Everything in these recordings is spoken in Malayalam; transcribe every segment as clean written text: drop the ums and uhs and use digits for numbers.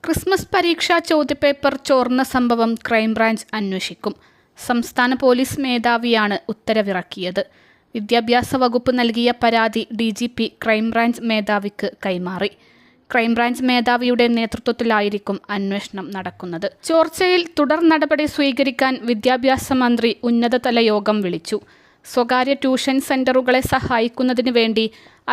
ക്രിസ്മസ് പരീക്ഷാ ചോദ്യപേപ്പർ ചോർന്ന സംഭവം ക്രൈംബ്രാഞ്ച് അന്വേഷിക്കും. സംസ്ഥാന പോലീസ് മേധാവിയാണ് ഉത്തരവിറക്കിയത്. വിദ്യാഭ്യാസ വകുപ്പ് നൽകിയ പരാതി DGP ക്രൈംബ്രാഞ്ച് മേധാവിക്ക് കൈമാറി. ക്രൈംബ്രാഞ്ച് മേധാവിയുടെ നേതൃത്വത്തിലായിരിക്കും അന്വേഷണം നടക്കുന്നത്. ചോർച്ചയിൽ തുടർ നടപടി സ്വീകരിക്കാൻ വിദ്യാഭ്യാസ മന്ത്രി ഉന്നതതല യോഗം വിളിച്ചു. സ്വകാര്യ ട്യൂഷൻ സെന്ററുകളെ സഹായിക്കുന്നതിന് വേണ്ടി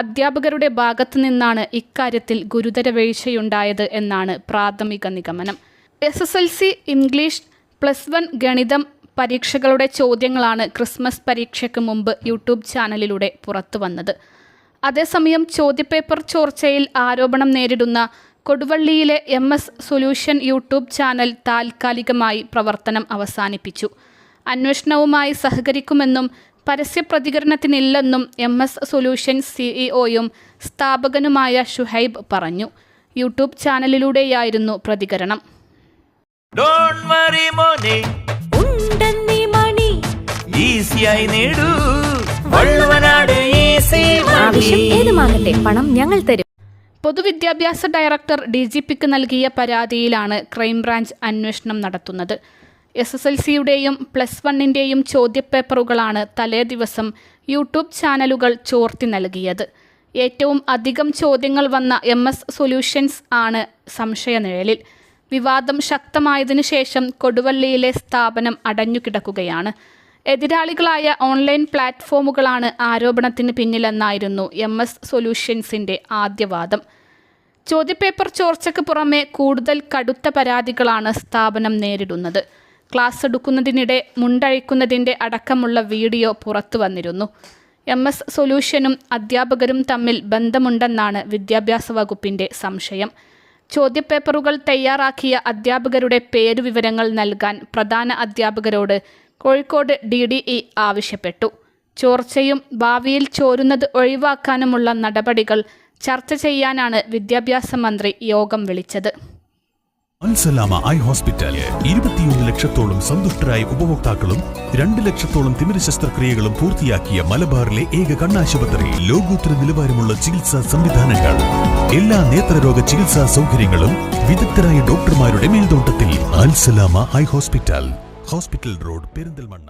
അധ്യാപകരുടെ ഭാഗത്തു നിന്നാണ് ഇക്കാര്യത്തിൽ ഗുരുതര വീഴ്ചയുണ്ടായത് എന്നാണ് പ്രാഥമിക നിഗമനം. SSLC ഇംഗ്ലീഷ് +1 ഗണിതം പരീക്ഷകളുടെ ചോദ്യങ്ങളാണ് ക്രിസ്മസ് പരീക്ഷയ്ക്ക് മുമ്പ് യൂട്യൂബ് ചാനലിലൂടെ പുറത്തു വന്നത്. അതേസമയം ചോദ്യപേപ്പർ ചോർച്ചയിൽ ആരോപണം നേരിടുന്ന കൊടുവള്ളിയിലെ MS സൊല്യൂഷൻ യൂട്യൂബ് ചാനൽ താൽക്കാലികമായി പ്രവർത്തനം അവസാനിപ്പിച്ചു. അന്വേഷണവുമായി സഹകരിക്കുമെന്നും പരസ്യ പ്രതികരണത്തിനില്ലെന്നും MS സൊല്യൂഷൻ CEO-യും സ്ഥാപകനുമായ ഷുഹൈബ് പറഞ്ഞു. യൂട്യൂബ് ചാനലിലൂടെയായിരുന്നു പ്രതികരണം. പണം ഞങ്ങൾ തരും. പൊതുവിദ്യാഭ്യാസ ഡയറക്ടർ DGPക്ക് നൽകിയ പരാതിയിലാണ് ക്രൈംബ്രാഞ്ച് അന്വേഷണം നടത്തുന്നത്. SSLCയുടെയും +1ൻ്റെയും ചോദ്യപേപ്പറുകളാണ് തലേ ദിവസം യൂട്യൂബ് ചാനലുകൾ ചോർത്തി നൽകിയത്. ഏറ്റവും അധികം ചോദ്യങ്ങൾ വന്ന MS സൊല്യൂഷൻസ് ആണ് സംശയനിഴലിൽ. വിവാദം ശക്തമായതിനു ശേഷം കൊടുവള്ളിയിലെ സ്ഥാപനം അടഞ്ഞുകിടക്കുകയാണ്. എതിരാളികളായ ഓൺലൈൻ പ്ലാറ്റ്ഫോമുകളാണ് ആരോപണത്തിന് പിന്നിലെന്നായിരുന്നു MS സൊല്യൂഷൻസിൻ്റെ ആദ്യവാദം. ചോദ്യപേപ്പർ ചോർച്ചയ്ക്ക് പുറമെ കൂടുതൽ കടുത്ത പരാതികളാണ് സ്ഥാപനം നേരിടുന്നത്. ക്ലാസ് എടുക്കുന്നതിനിടെ മുണ്ടഴിക്കുന്നതിൻ്റെ അടക്കമുള്ള വീഡിയോ പുറത്തു വന്നിരുന്നു. MS സൊല്യൂഷനും അധ്യാപകരും തമ്മിൽ ബന്ധമുണ്ടെന്നാണ് വിദ്യാഭ്യാസ വകുപ്പിൻ്റെ സംശയം. ചോദ്യപേപ്പറുകൾ തയ്യാറാക്കിയ അധ്യാപകരുടെ പേരുവിവരങ്ങൾ നൽകാൻ പ്രധാന അധ്യാപകരോട് കോഴിക്കോട് DDE ആവശ്യപ്പെട്ടു. ചോർച്ചയും ഭാവിയിൽ ചോരുന്നത് ഒഴിവാക്കാനുമുള്ള നടപടികൾ ചർച്ച ചെയ്യാനാണ് വിദ്യാഭ്യാസ മന്ത്രി യോഗം വിളിച്ചത്. അൽസലാമ ഐ ഹോസ്പിറ്റൽ 21 ലക്ഷത്തോളം സന്തുഷ്ടരായ ഉപഭോക്താക്കളും 2 ലക്ഷത്തോളം തിമിര ശസ്ത്രക്രിയകളും പൂർത്തിയാക്കിയ മലബാറിലെ ഏക കണ്ണാശുപത്രി. ലോകോത്തര നിലവാരമുള്ള ചികിത്സാ സംവിധാനങ്ങൾ, എല്ലാ നേത്രരോഗ ചികിത്സാ സൗകര്യങ്ങളും വിദഗ്ധരായ ഡോക്ടർമാരുടെ മേൽനോട്ടത്തിൽ. Al Salama eye hospital, hospital road, Perinthalmanna.